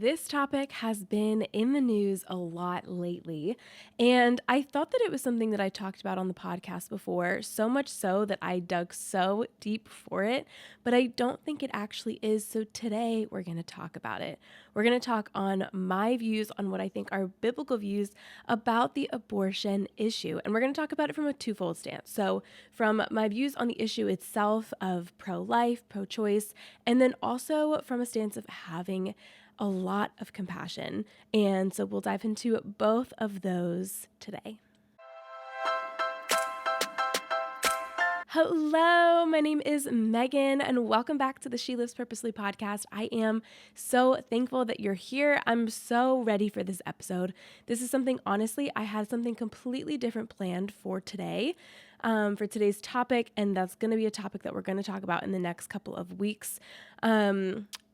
This topic has been in the news a lot lately, and I thought that it was something that I talked about on the podcast before, so much so that I dug so deep for it, but I don't think it actually is. So today we're going to talk about it. We're going to talk on my views on what I think are biblical views about the abortion issue, and we're going to talk about it from a twofold stance. So, from my views on the issue itself of pro-life, pro-choice, and then also from a stance of having a lot of compassion. And so we'll dive into both of those today. Hello, my name is Megan, and welcome back to the She Lives Purposely podcast. I am so thankful that you're here. I'm so ready for this episode. This is something, honestly, I had something completely different planned for today, for today's topic, and that's going to be a topic that we're going to talk about in the next couple of weeks.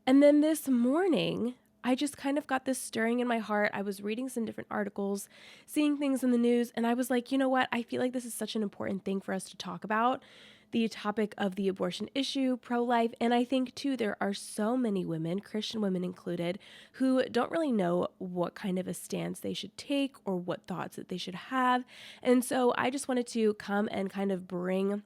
And then this morning, I just kind of got this stirring in my heart. I was reading some different articles, seeing things in the news, and I was like, you know what? I feel like this is such an important thing for us to talk about, the topic of the abortion issue, pro-life. And I think, too, there are so many women, Christian women included, who don't really know what kind of a stance they should take or what thoughts that they should have. And so I just wanted to come and kind of bring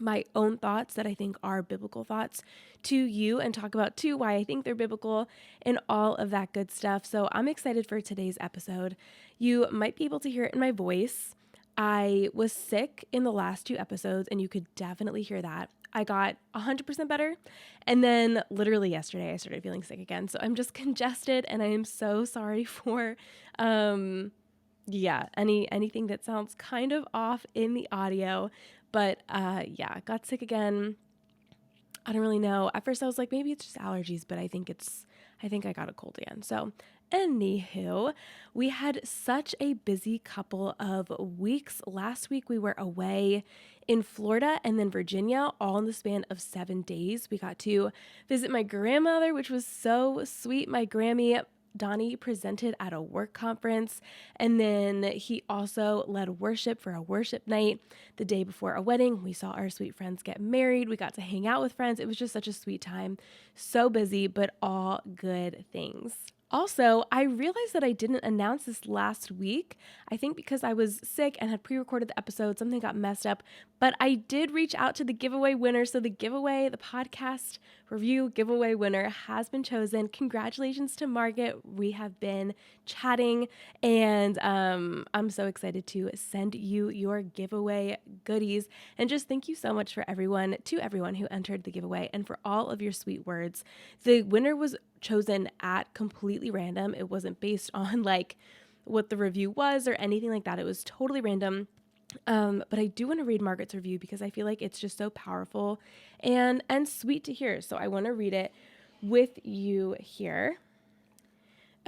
my own thoughts that I think are biblical thoughts to you and talk about too why I think they're biblical and all of that good stuff. So I'm excited for today's episode. You might be able to hear it in my voice. I was sick in the last two episodes, and you could definitely hear that. I got 100% better, and then literally yesterday I started feeling sick again. So I'm just congested, and I am so sorry for anything that sounds kind of off in the audio. But got sick again. I don't really know. At first I was like, maybe it's just allergies, but I think I got a cold again. So anywho, we had such a busy couple of weeks. Last week we were away in Florida and then Virginia, all in the span of 7 days. We got to visit my grandmother, which was so sweet. My Grammy Donnie presented at a work conference, and then he also led worship for a worship night the day before a wedding. We saw our sweet friends get married. We got to hang out with friends. It was just such a sweet time. So busy, but all good things. Also, I realized that I didn't announce this last week. I think because I was sick and had pre-recorded the episode, something got messed up, but I did reach out to the giveaway winner. So the podcast review giveaway winner has been chosen. Congratulations to Margaret. We have been chatting, and I'm so excited to send you your giveaway goodies. And just thank you so much to everyone who entered the giveaway and for all of your sweet words. The winner was chosen at completely random. It wasn't based on like what the review was or anything like that. It was totally random. But I do want to read Margaret's review because I feel like it's just so powerful and sweet to hear. So I want to read it with you here.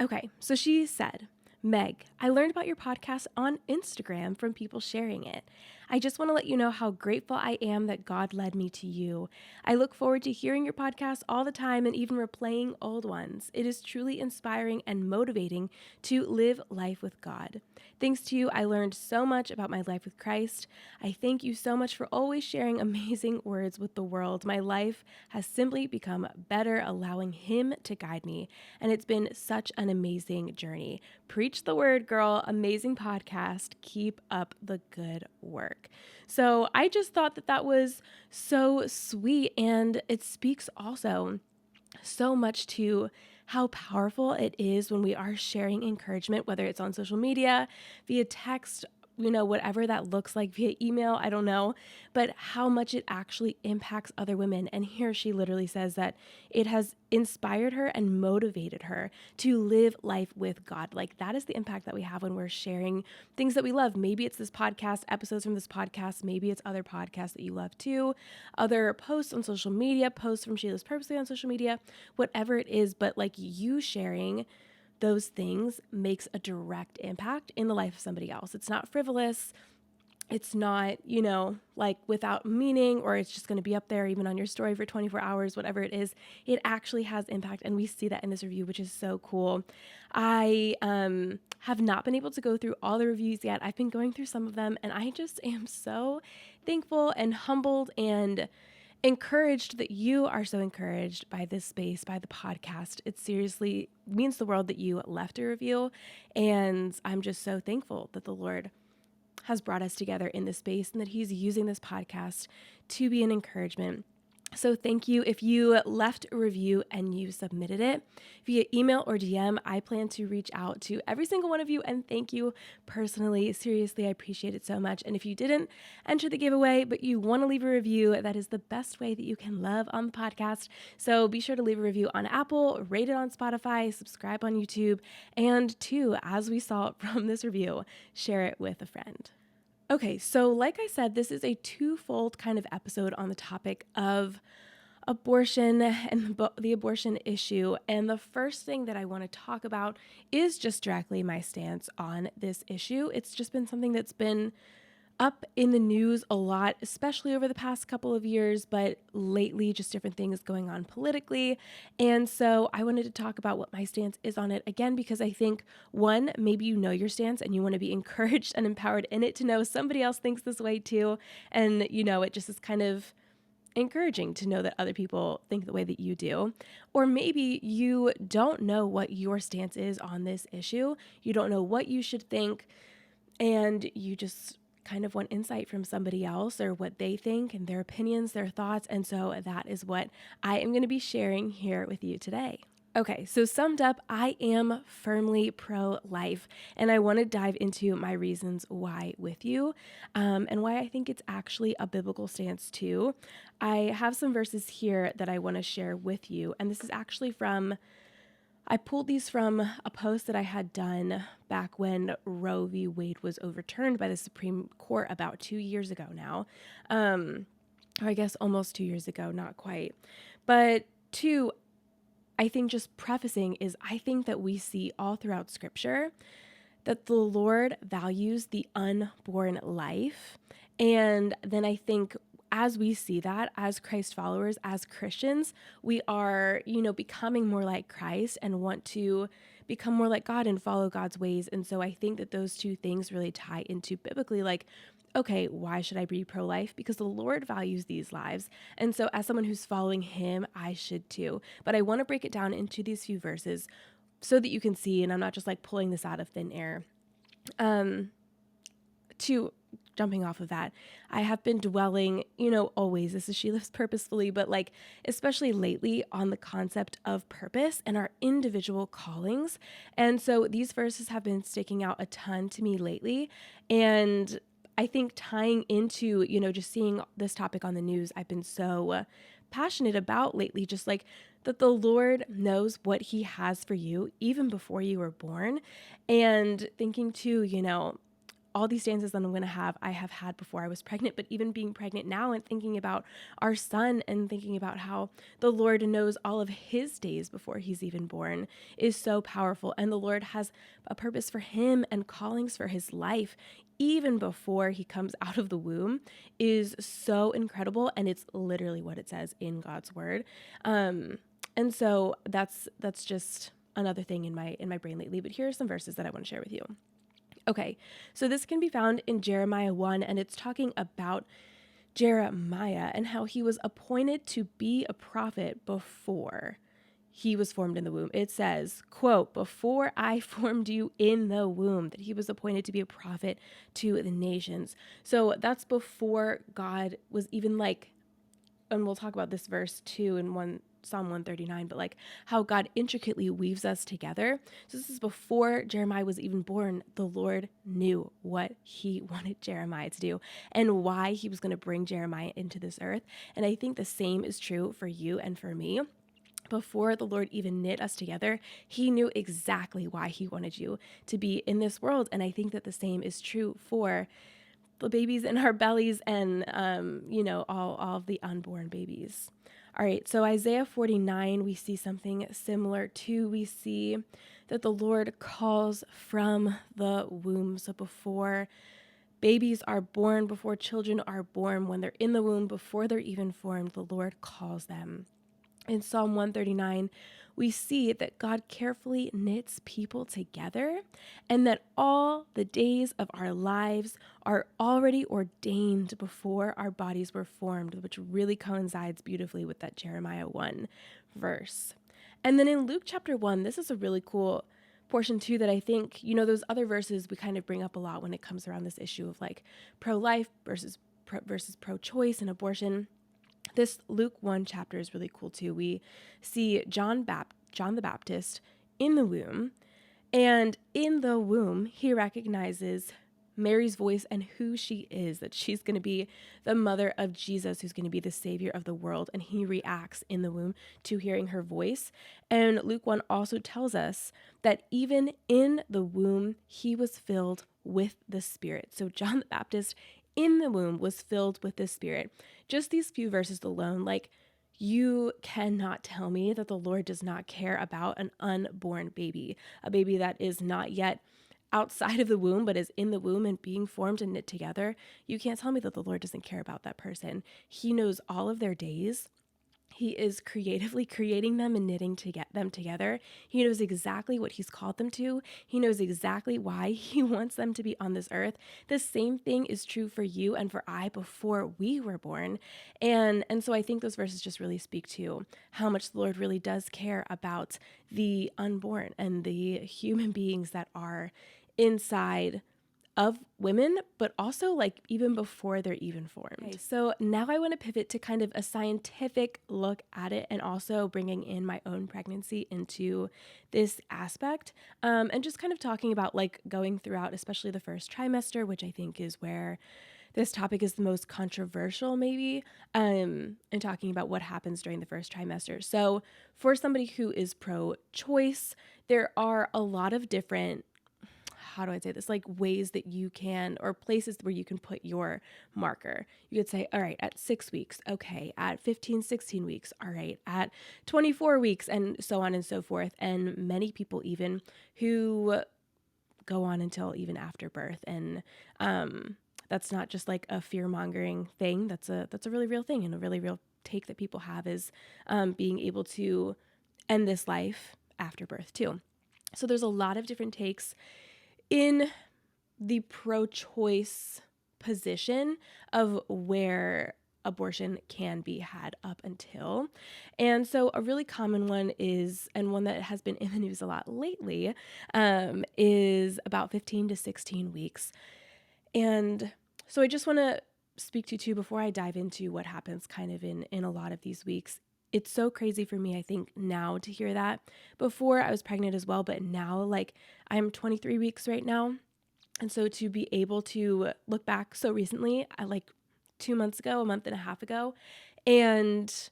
Okay, so she said, Meg, I learned about your podcast on Instagram from people sharing it. I just want to let you know how grateful I am that God led me to you. I look forward to hearing your podcast all the time and even replaying old ones. It is truly inspiring and motivating to live life with God. Thanks to you, I learned so much about my life with Christ. I thank you so much for always sharing amazing words with the world. My life has simply become better, allowing Him to guide me, and it's been such an amazing journey. Preach the word, girl. Amazing podcast. Keep up the good work. So I just thought that was so sweet, and it speaks also so much to how powerful it is when we are sharing encouragement, whether it's on social media, via text, whatever that looks like, via email, I don't know, but how much it actually impacts other women. And here she literally says that it has inspired her and motivated her to live life with God. Like, that is the impact that we have when we're sharing things that we love. Maybe it's this podcast, episodes from this podcast. Maybe it's other podcasts that you love too, other posts on social media, posts from She Lives Purposely on social media, whatever it is. But like, you sharing those things makes a direct impact in the life of somebody else. It's not frivolous. It's not, like without meaning, or it's just going to be up there even on your story for 24 hours, whatever it is. It actually has impact. And we see that in this review, which is so cool. I have not been able to go through all the reviews yet. I've been going through some of them, and I just am so thankful and humbled and encouraged that you are so encouraged by this space, by the podcast. It seriously means the world that you left a review. And I'm just so thankful that the Lord has brought us together in this space and that He's using this podcast to be an encouragement. So thank you. If you left a review and you submitted it via email or DM, I plan to reach out to every single one of you and thank you personally. Seriously, I appreciate it so much. And if you didn't enter the giveaway, but you want to leave a review, that is the best way that you can love on the podcast. So be sure to leave a review on Apple, rate it on Spotify, subscribe on YouTube, and two, as we saw from this review, share it with a friend. Okay, so like I said, this is a twofold kind of episode on the topic of abortion and the abortion issue. And the first thing that I want to talk about is just directly my stance on this issue. It's just been something that's been up in the news a lot, especially over the past couple of years, but lately just different things going on politically. And so I wanted to talk about what my stance is on it again, because I think one, maybe you know your stance and you want to be encouraged and empowered in it to know somebody else thinks this way too. And it just is kind of encouraging to know that other people think the way that you do. Or maybe you don't know what your stance is on this issue. You don't know what you should think, and you just kind of want insight from somebody else or what they think and their opinions, their thoughts. And so that is what I am going to be sharing here with you today. Okay, so summed up, I am firmly pro-life, and I want to dive into my reasons why with you, and why I think it's actually a biblical stance too. I have some verses here that I want to share with you, and this is actually I pulled these from a post that I had done back when Roe v. Wade was overturned by the Supreme Court about 2 years ago now. Or I guess almost 2 years ago, not quite. But two, I think just prefacing is I think that we see all throughout Scripture that the Lord values the unborn life. And then I think as we see that as Christ followers, as Christians, we are, becoming more like Christ and want to become more like God and follow God's ways. And so I think that those two things really tie into biblically, like, okay, why should I be pro-life? Because the Lord values these lives. And so as someone who's following Him, I should too. But I want to break it down into these few verses so that you can see, and I'm not just like pulling this out of thin air. Jumping off of that, I have been dwelling, always, this is She Lives Purposefully, but like, especially lately on the concept of purpose and our individual callings. And so these verses have been sticking out a ton to me lately. And I think tying into, just seeing this topic on the news, I've been so passionate about lately, just like that the Lord knows what He has for you even before you were born. And thinking too, all these stances that I'm going to I have had before I was pregnant, but even being pregnant now and thinking about our son and thinking about how the Lord knows all of His days before He's even born is so powerful. And the Lord has a purpose for him and callings for his life even before he comes out of the womb is so incredible. And it's literally what it says in God's word. And so that's just another thing in my brain lately. But here are some verses that I want to share with you. Okay, so this can be found in Jeremiah 1, and it's talking about Jeremiah and how he was appointed to be a prophet before he was formed in the womb. It says, quote, "Before I formed you in the womb," that he was appointed to be a prophet to the nations. So that's before God was even like, and we'll talk about this verse too in Psalm 139, but like how God intricately weaves us together. So this is before Jeremiah was even born. The Lord knew what He wanted Jeremiah to do and why He was going to bring Jeremiah into this earth. And I think the same is true for you and for me. Before the Lord even knit us together, He knew exactly why He wanted you to be in this world. And I think that the same is true for the babies in our bellies and, all of the unborn babies. All right, so Isaiah 49, we see something similar too. We see that the Lord calls from the womb. So before babies are born, before children are born, when they're in the womb, before they're even formed, the Lord calls them. In Psalm 139, we see that God carefully knits people together and that all the days of our lives are already ordained before our bodies were formed, which really coincides beautifully with that Jeremiah 1 verse. And then in Luke chapter 1, this is a really cool portion too that I think, those other verses we kind of bring up a lot when it comes around this issue of like pro-life versus pro-choice and abortion. This Luke 1 chapter is really cool too. We see John the Baptist in the womb, and in the womb, he recognizes Mary's voice and who she is, that she's going to be the mother of Jesus, who's going to be the savior of the world. And he reacts in the womb to hearing her voice. And Luke 1 also tells us that even in the womb, he was filled with the Spirit. So John the Baptist in the womb was filled with the Spirit. Just these few verses alone, like, you cannot tell me that the Lord does not care about an unborn baby, a baby that is not yet outside of the womb, but is in the womb and being formed and knit together. You can't tell me that the Lord doesn't care about that person. He knows all of their days. He is creatively creating them and knitting them together. He knows exactly what he's called them to. He knows exactly why he wants them to be on this earth. The same thing is true for you and for I before we were born. And so I think those verses just really speak to how much the Lord really does care about the unborn and the human beings that are inside of women, but also like even before they're even formed. Okay, so now I want to pivot to kind of a scientific look at it and also bringing in my own pregnancy into this aspect, and just kind of talking about like going throughout, especially the first trimester, which I think is where this topic is the most controversial maybe, and talking about what happens during the first trimester. So for somebody who is pro-choice, there are a lot of different, how do I say this, like ways that you can, or places where you can put your marker. You could say, all right, at 6 weeks, okay, at 15, 16 weeks, all right, at 24 weeks, and so on and so forth. And many people even who go on until even after birth. And that's not just like a fear-mongering thing. That's a really real thing, and a really real take that people have is being able to end this life after birth too. So there's a lot of different takes in the pro-choice position of where abortion can be had up until. And so a really common one is, and one that has been in the news a lot lately, is about 15 to 16 weeks. And so I just want to speak to too, before I dive into what happens kind of in a lot of these weeks. It's so crazy for me, I think, now to hear that. Before I was pregnant as well, but now, like, I'm 23 weeks right now. And so to be able to look back so recently, like 2 months ago, a month and a half ago, and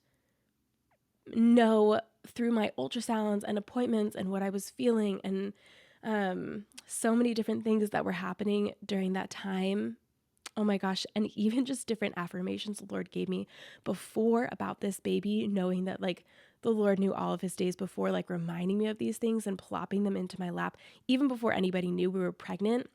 know through my ultrasounds and appointments and what I was feeling and so many different things that were happening during that time. Oh my gosh. And even just different affirmations the Lord gave me before about this baby, knowing that like the Lord knew all of his days before, like reminding me of these things and plopping them into my lap, even before anybody knew we were pregnant.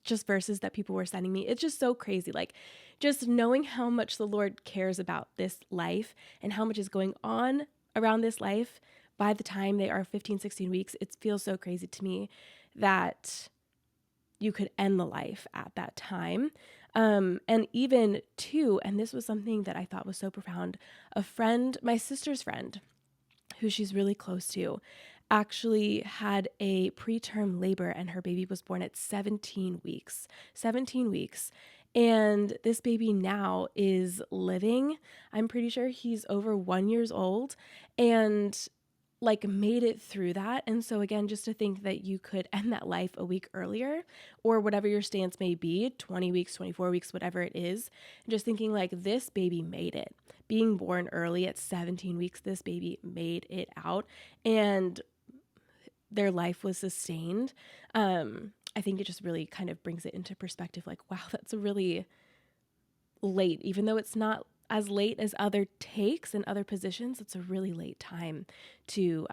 Just verses that people were sending me. It's just so crazy. Like just knowing how much the Lord cares about this life and how much is going on around this life by the time they are 15, 16 weeks, it feels so crazy to me that you could end the life at that time. And even too, and this was something that I thought was so profound, a friend, my sister's friend, who she's really close to, actually had a preterm labor and her baby was born at 17 weeks. 17 weeks. And this baby now is living. I'm pretty sure he's over 1 year old and like made it through that. And so again, just to think that you could end that life a week earlier or whatever your stance may be, 20 weeks, 24 weeks, whatever it is, just thinking like this baby made it. Being born early at 17 weeks, this baby made it out and their life was sustained. I think it just really kind of brings it into perspective. Like, wow, that's a really late, even though it's not as late as other takes and other positions, it's a really late time to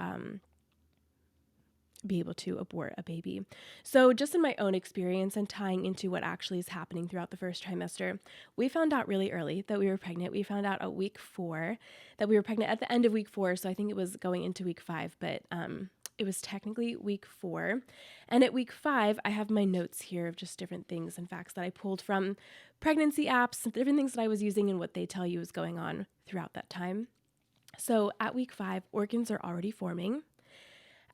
be able to abort a baby. So just in my own experience and tying into what actually is happening throughout the first trimester, we found out really early that we were pregnant. We found out at week 4 that we were pregnant at the end of week 4. So I think it was going into week 5, but it was technically week 4. And at week 5, I have my notes here of just different things and facts that I pulled from pregnancy apps, different things that I was using and what they tell you is going on throughout that time. So at week 5, organs are already forming.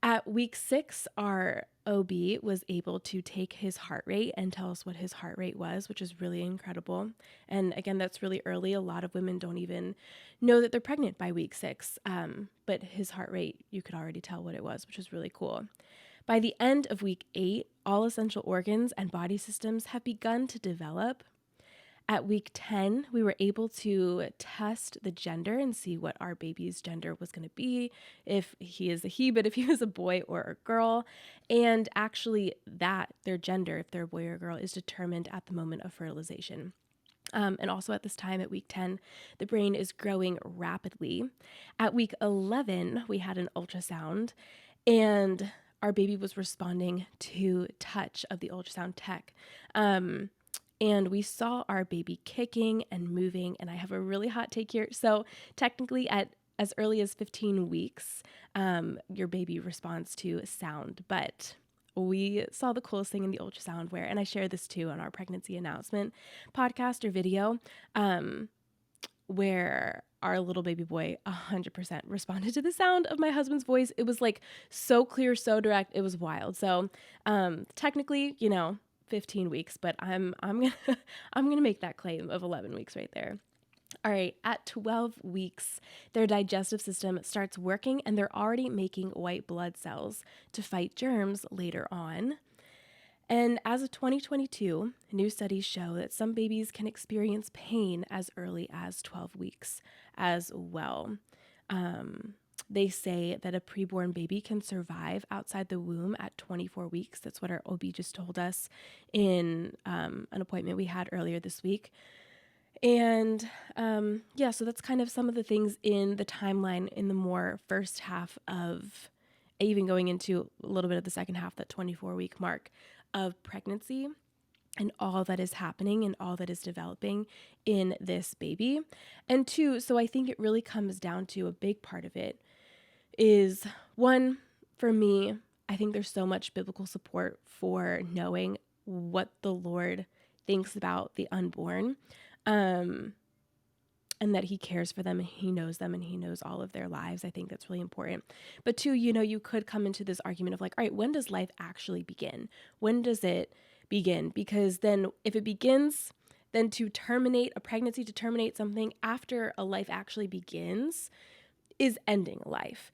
At week 6, our OB was able to take his heart rate and tell us what his heart rate was, which is really incredible. And again, that's really early. A lot of women don't even know that they're pregnant by week 6. But his heart rate, you could already tell what it was, which is really cool. By the end of week 8, all essential organs and body systems have begun to develop. At week 10, we were able to test the gender and see what our baby's gender was going to be, if he is a he, but if he was a boy or a girl. And actually that their gender, if they're a boy or a girl, is determined at the moment of fertilization. And also at this time at week 10, the brain is growing rapidly. At week 11, we had an ultrasound and our baby was responding to touch of the ultrasound tech. And we saw our baby kicking and moving, and I have a really hot take here. So technically at as early as 15 weeks, your baby responds to sound, but we saw the coolest thing in the ultrasound where, and I shared this too on our pregnancy announcement podcast or video, where our little baby boy 100% responded to the sound of my husband's voice. It was like so clear, so direct. It was wild. So technically, 15 weeks, but I'm gonna make that claim of 11 weeks right there. All right, at 12 weeks, their digestive system starts working and they're already making white blood cells to fight germs later on. And as of 2022, new studies show that some babies can experience pain as early as 12 weeks as well. They say that a preborn baby can survive outside the womb at 24 weeks. That's what our OB just told us in an appointment we had earlier this week. And so that's kind of some of the things in the timeline in the more first half of, even going into a little bit of the second half, that 24-week mark of pregnancy and all that is happening and all that is developing in this baby. And 2, so I think it really comes down to a big part of it is, 1, for me, I think there's so much biblical support for knowing what the Lord thinks about the unborn, and that he cares for them and he knows them and he knows all of their lives. I think that's really important. But 2, you could come into this argument of like, all right, when does life actually begin? When does it begin? Because then if it begins, then to terminate a pregnancy, to terminate something after a life actually begins, is ending a life.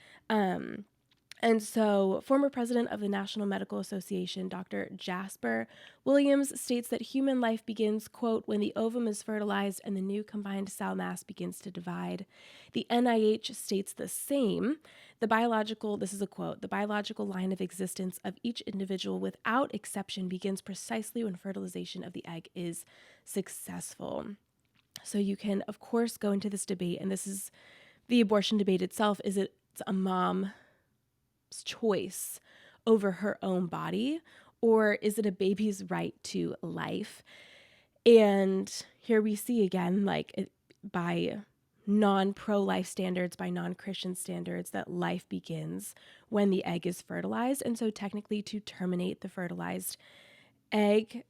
And so former president of the National Medical Association, Dr. Jasper Williams, states that human life begins, quote, when the ovum is fertilized and the new combined cell mass begins to divide. The NIH states the same. This is a quote, the biological line of existence of each individual without exception begins precisely when fertilization of the egg is successful. So you can, of course, go into this debate, and this is the abortion debate itself. Is it a mom's choice over her own body, or is it a baby's right to life? And here we see again, by non-pro-life standards, by non-Christian standards, that life begins when the egg is fertilized. And so technically to terminate the fertilized egg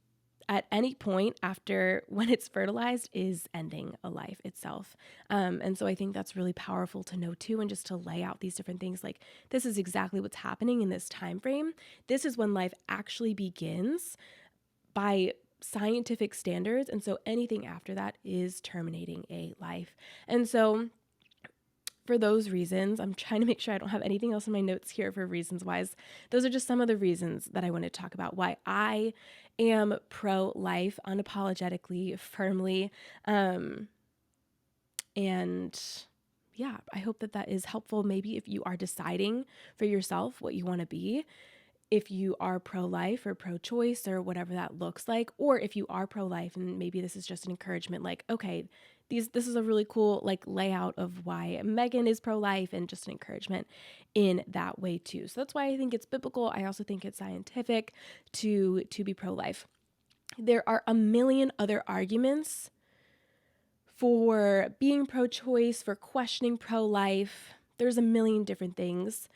at any point after when it's fertilized is ending a life itself. And so I think that's really powerful to know too, and just to lay out these different things, like this is exactly what's happening in this time frame. This is when life actually begins by scientific standards. And so anything after that is terminating a life. And so for those reasons, I'm trying to make sure I don't have anything else in my notes here for reasons wise. Those are just some of the reasons that I want to talk about why I am pro-life unapologetically, firmly. And yeah, I hope that is helpful. Maybe if you are deciding for yourself what you want to be, if you are pro-life or pro-choice or whatever that looks like, or if you are pro-life and maybe this is just an encouragement, like, okay, this is a really cool like layout of why Megan is pro-life, and just an encouragement in that way too. So that's why I think it's biblical. I also think it's scientific to be pro-life. There are a million other arguments for being pro-choice, for questioning pro-life. There's a million different things.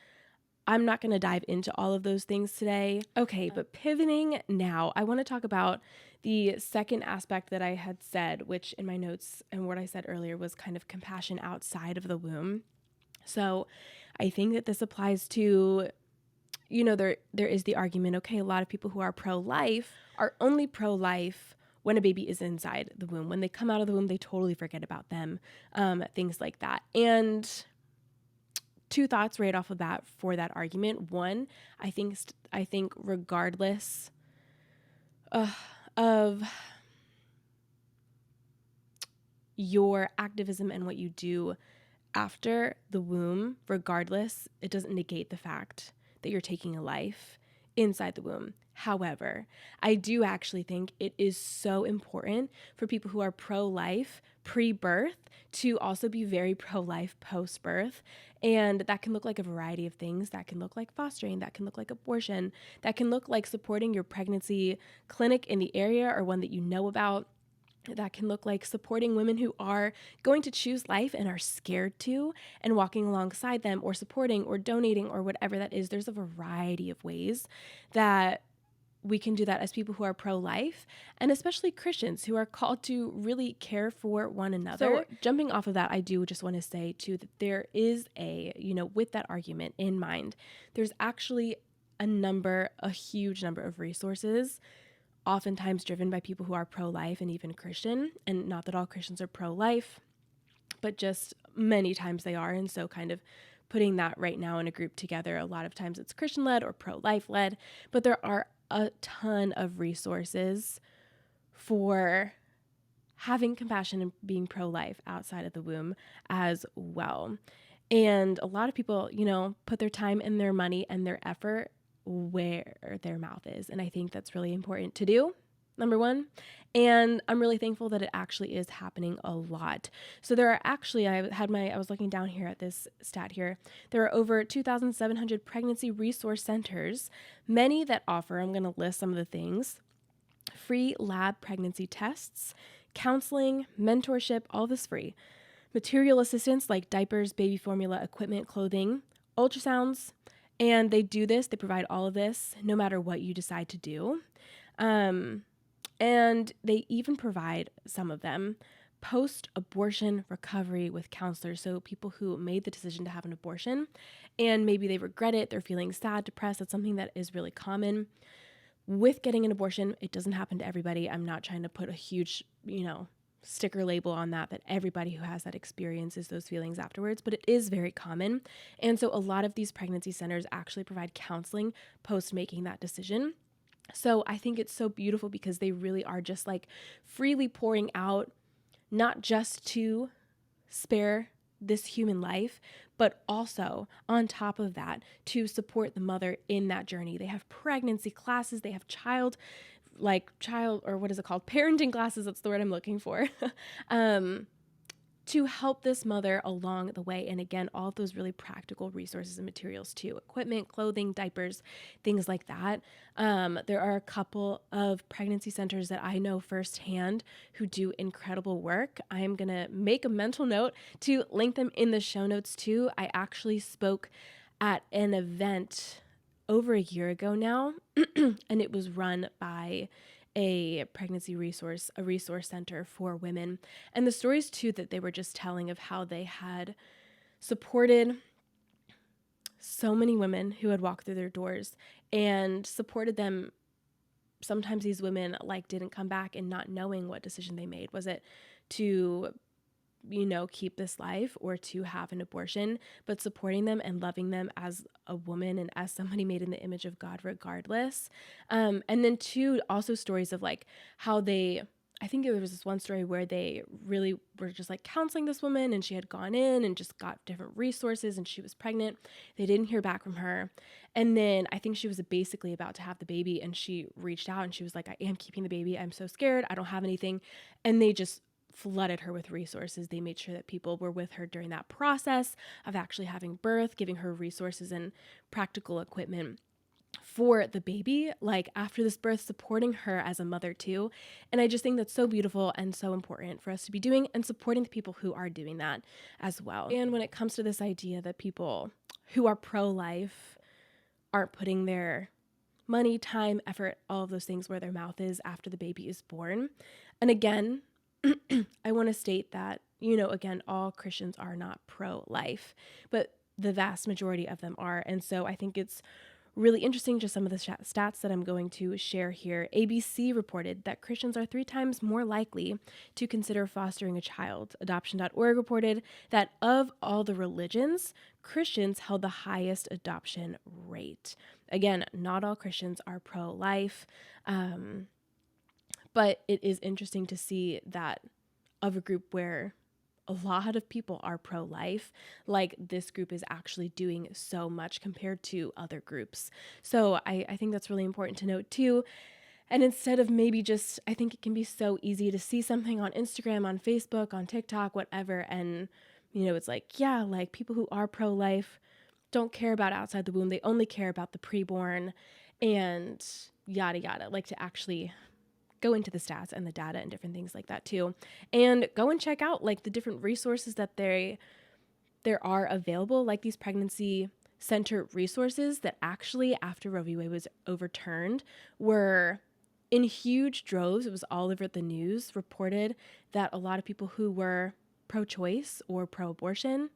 I'm not going to dive into all of those things today. Okay, but pivoting now, I want to talk about the second aspect that I had said, which in my notes and what I said earlier was kind of compassion outside of the womb. So I think that this applies to, there is the argument, okay, a lot of people who are pro-life are only pro-life when a baby is inside the womb. When they come out of the womb, they totally forget about them, things like that. And two thoughts right off of that for that argument. One, I think regardless of your activism and what you do after the womb, regardless, it doesn't negate the fact that you're taking a life inside the womb. However, I do actually think it is so important for people who are pro-life pre-birth to also be very pro-life post-birth. And that can look like a variety of things. That can look like fostering. That can look like abortion. That can look like supporting your pregnancy clinic in the area or one that you know about. That can look like supporting women who are going to choose life and are scared to, and walking alongside them or supporting or donating or whatever that is. There's a variety of ways that we can do that as people who are pro-life, and especially Christians who are called to really care for one another. So jumping off of that, I do just want to say too that there is with that argument in mind, there's actually a huge number of resources, oftentimes driven by people who are pro-life and even Christian. And not that all Christians are pro-life, but just many times they are. And so kind of putting that right now in a group together, a lot of times it's Christian-led or pro-life led, but there are a ton of resources for having compassion and being pro-life outside of the womb as well. And a lot of people, put their time and their money and their effort where their mouth is. And I think that's really important to do, number one. And I'm really thankful that it actually is happening a lot. So there are actually, I was looking down here at this stat here. There are over 2,700 pregnancy resource centers, many that offer, I'm going to list some of the things: free lab pregnancy tests, counseling, mentorship, all this free, material assistance like diapers, baby formula, equipment, clothing, ultrasounds. And they provide all of this no matter what you decide to do. And they even provide, some of them, post-abortion recovery with counselors. So people who made the decision to have an abortion and maybe they regret it, they're feeling sad, depressed. That's something that is really common with getting an abortion. It doesn't happen to everybody. I'm not trying to put a huge, sticker label on that everybody who has that experiences those feelings afterwards, but it is very common. And so a lot of these pregnancy centers actually provide counseling post making that decision. So I think it's so beautiful because they really are just like freely pouring out, not just to spare this human life, but also on top of that to support the mother in that journey. They have pregnancy classes, they have parenting classes, that's the word I'm looking for, to help this mother along the way. And again, all of those really practical resources and materials too: equipment, clothing, diapers, things like that. There are a couple of pregnancy centers that I know firsthand who do incredible work. I am going to make a mental note to link them in the show notes too. I actually spoke at an event over a year ago now, and it was run by a resource center for women. And the stories too that they were just telling of how they had supported so many women who had walked through their doors and supported them. Sometimes these women didn't come back, and not knowing what decision they made. Was it to keep this life or to have an abortion, but supporting them and loving them as a woman and as somebody made in the image of God regardless. And then two, also stories of how they I think there was this one story where they really were just like counseling this woman, and she had gone in and just got different resources, and she was pregnant. They didn't hear back from her. And then I think she was basically about to have the baby, and she reached out and she was like, I am keeping the baby. I'm so scared. I don't have anything. And they just flooded her with resources. They made sure that people were with her during that process of actually having birth, giving her resources and practical equipment for the baby, like after this birth, supporting her as a mother too. And I just think that's so beautiful and so important for us to be doing, and supporting the people who are doing that as well. And when it comes to this idea that people who are pro-life aren't putting their money, time, effort, all of those things where their mouth is after the baby is born. And again, I want to state that, again, all Christians are not pro-life, but the vast majority of them are. And so I think it's really interesting, just some of the stats that I'm going to share here. ABC reported that Christians are 3 times more likely to consider fostering a child. Adoption.org reported that of all the religions, Christians held the highest adoption rate. Again, not all Christians are pro-life, but it is interesting to see that of a group where a lot of people are pro-life, like this group is actually doing so much compared to other groups. So I think that's really important to note too. And instead of maybe just, I think it can be so easy to see something on Instagram, on Facebook, on TikTok, whatever, and it's like, yeah, like people who are pro-life don't care about outside the womb. They only care about the preborn and yada yada, like to actually go into the stats and the data and different things like that too. And go and check out like the different resources that there are available, like these pregnancy center resources that actually, after Roe v. Wade was overturned, were in huge droves. It was all over the news, reported that a lot of people who were pro-choice or pro-abortion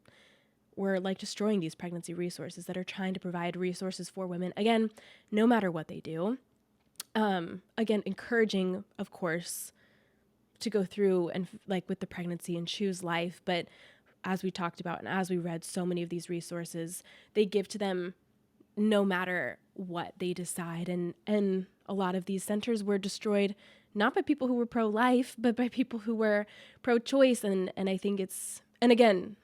were like destroying these pregnancy resources that are trying to provide resources for women, again, no matter what they do. Again, encouraging, of course, to go through and like with the pregnancy and choose life. But as we talked about and as we read, so many of these resources, they give to them no matter what they decide. And a lot of these centers were destroyed, not by people who were pro-life, but by people who were pro-choice. And I think and again,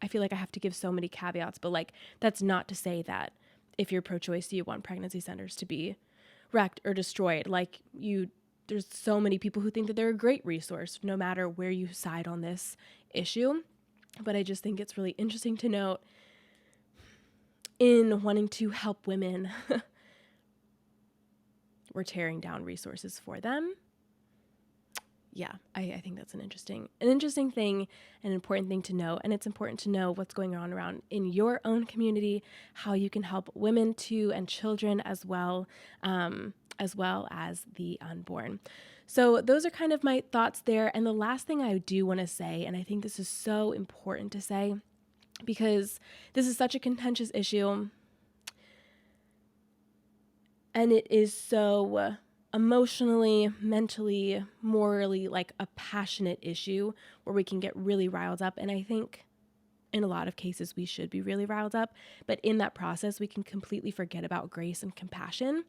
I feel like I have to give so many caveats, but like, that's not to say that if you're pro-choice, you want pregnancy centers to be wrecked or destroyed. Like there's so many people who think that they're a great resource, no matter where you side on this issue. But I just think it's really interesting to note, in wanting to help women, we're tearing down resources for them. Yeah, I think that's an interesting thing, an important thing to know. And it's important to know what's going on around in your own community, how you can help women too, and children as well as the unborn. So those are kind of my thoughts there. And the last thing I do want to say, and I think this is so important to say, because this is such a contentious issue, and it is so emotionally, mentally, morally, like a passionate issue where we can get really riled up. And I think in a lot of cases we should be really riled up, but in that process we can completely forget about grace and compassion.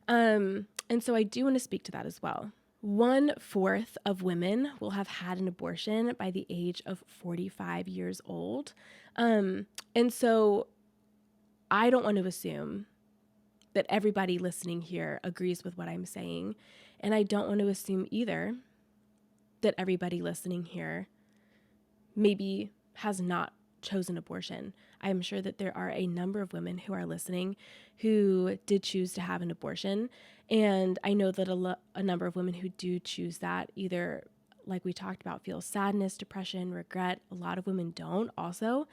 And so I do want to speak to that as well. 1/4 of women will have had an abortion by the age of 45 years old. And so I don't want to assume that everybody listening here agrees with what I'm saying. And I don't want to assume either that everybody listening here maybe has not chosen abortion. I am sure that there are a number of women who are listening who did choose to have an abortion. And I know that a number of women who do choose that either, like we talked about, feel sadness, depression, regret. A lot of women don't also.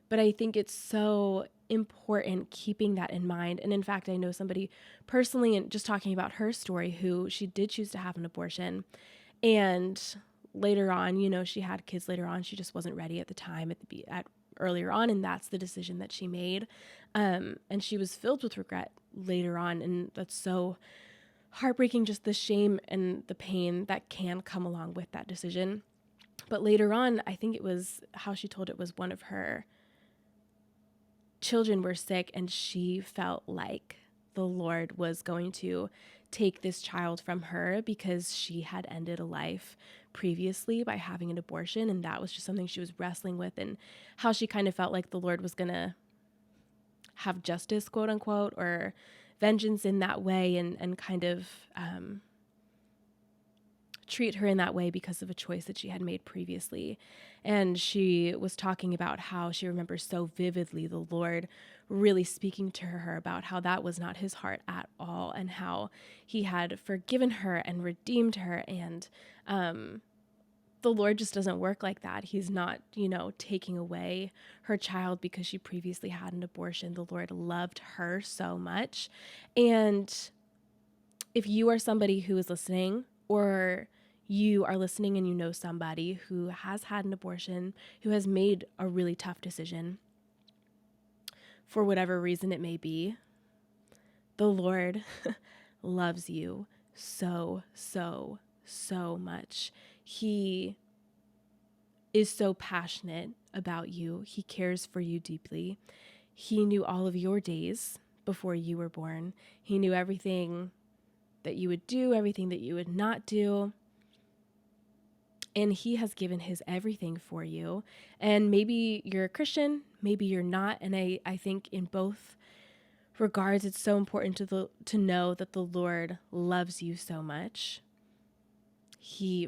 But I think it's so important keeping that in mind. And in fact, I know somebody personally, and just talking about her story, who she did choose to have an abortion. And later on, she had kids later on. She just wasn't ready at the time at earlier on. And that's the decision that she made. And she was filled with regret later on. And that's so heartbreaking, just the shame and the pain that can come along with that decision. But later on, I think it was how she told it was one of her children were sick, and she felt like the Lord was going to take this child from her because she had ended a life previously by having an abortion. And that was just something she was wrestling with, and how she kind of felt like the Lord was going to have justice, quote unquote, or vengeance in that way, and kind of treat her in that way because of a choice that she had made previously. And she was talking about how she remembers so vividly the Lord really speaking to her about how that was not his heart at all, and how he had forgiven her and redeemed her. And the Lord just doesn't work like that. He's not, taking away her child because she previously had an abortion. The Lord loved her so much. And if you are somebody who is listening, or you are listening and you know somebody who has had an abortion, who has made a really tough decision for whatever reason it may be, the Lord loves you so, so, so much. He is so passionate about you. He cares for you deeply. He knew all of your days before you were born. He knew everything that you would do, everything that you would not do. And he has given his everything for you. And maybe you're a Christian, maybe you're not. And I think in both regards, it's so important to know that the Lord loves you so much. He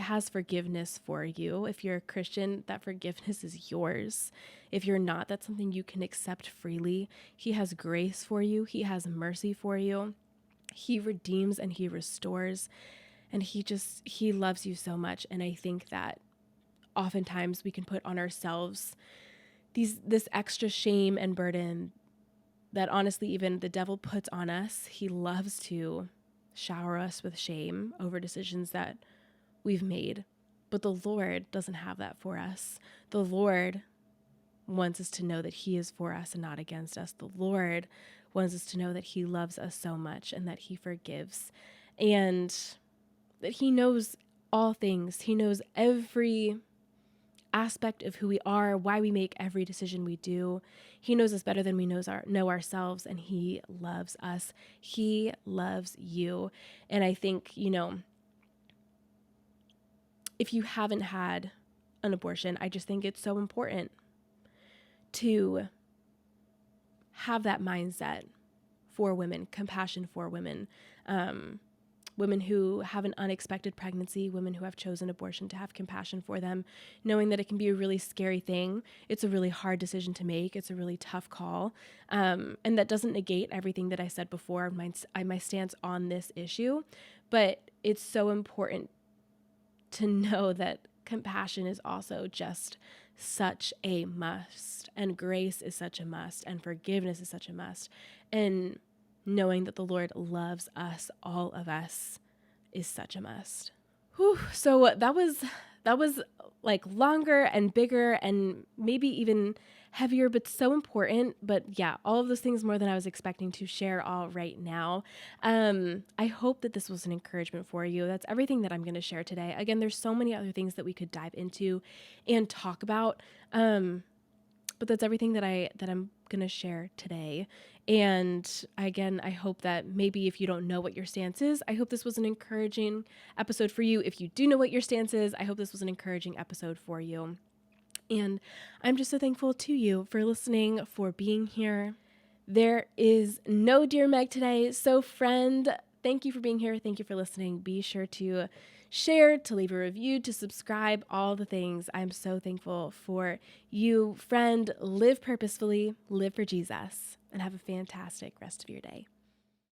has forgiveness for you. If you're a Christian, that forgiveness is yours. If you're not, that's something you can accept freely. He has grace for you. He has mercy for you. He redeems and he restores, and he loves you so much. And I think that oftentimes we can put on ourselves this extra shame and burden that honestly even the devil puts on us. He loves to shower us with shame over decisions that we've made. But the Lord doesn't have that for us. The Lord wants us to know that he is for us and not against us. The Lord wants us to know that he loves us so much and that he forgives, and that he knows all things. He knows every aspect of who we are, why we make every decision we do. He knows us better than we know ourselves, and he loves us. He loves you. And I think, if you haven't had an abortion, I just think it's so important to have that mindset for women, compassion for women, women who have an unexpected pregnancy, women who have chosen abortion, to have compassion for them, knowing that it can be a really scary thing. It's a really hard decision to make. It's a really tough call. And that doesn't negate everything that I said before, my stance on this issue, but it's so important to know that compassion is also just such a must, and grace is such a must, and forgiveness is such a must. And knowing that the Lord loves us, all of us, is such a must. Whew. So that was like longer and bigger and maybe even heavier, but so important. But yeah, all of those things more than I was expecting to share all right now. I hope that this was an encouragement for you. That's everything that I'm going to share today. Again, there's so many other things that we could dive into and talk about. But that's everything that I'm going to share today. And again, I hope that maybe if you don't know what your stance is, I hope this was an encouraging episode for you. If you do know what your stance is, I hope this was an encouraging episode for you. And I'm just so thankful to you for listening, for being here. There is no Dear Meg today. So friend, thank you for being here. Thank you for listening. Be sure to share, to leave a review, to subscribe, all the things. I'm so thankful for you. Friend, live purposefully, live for Jesus, and have a fantastic rest of your day.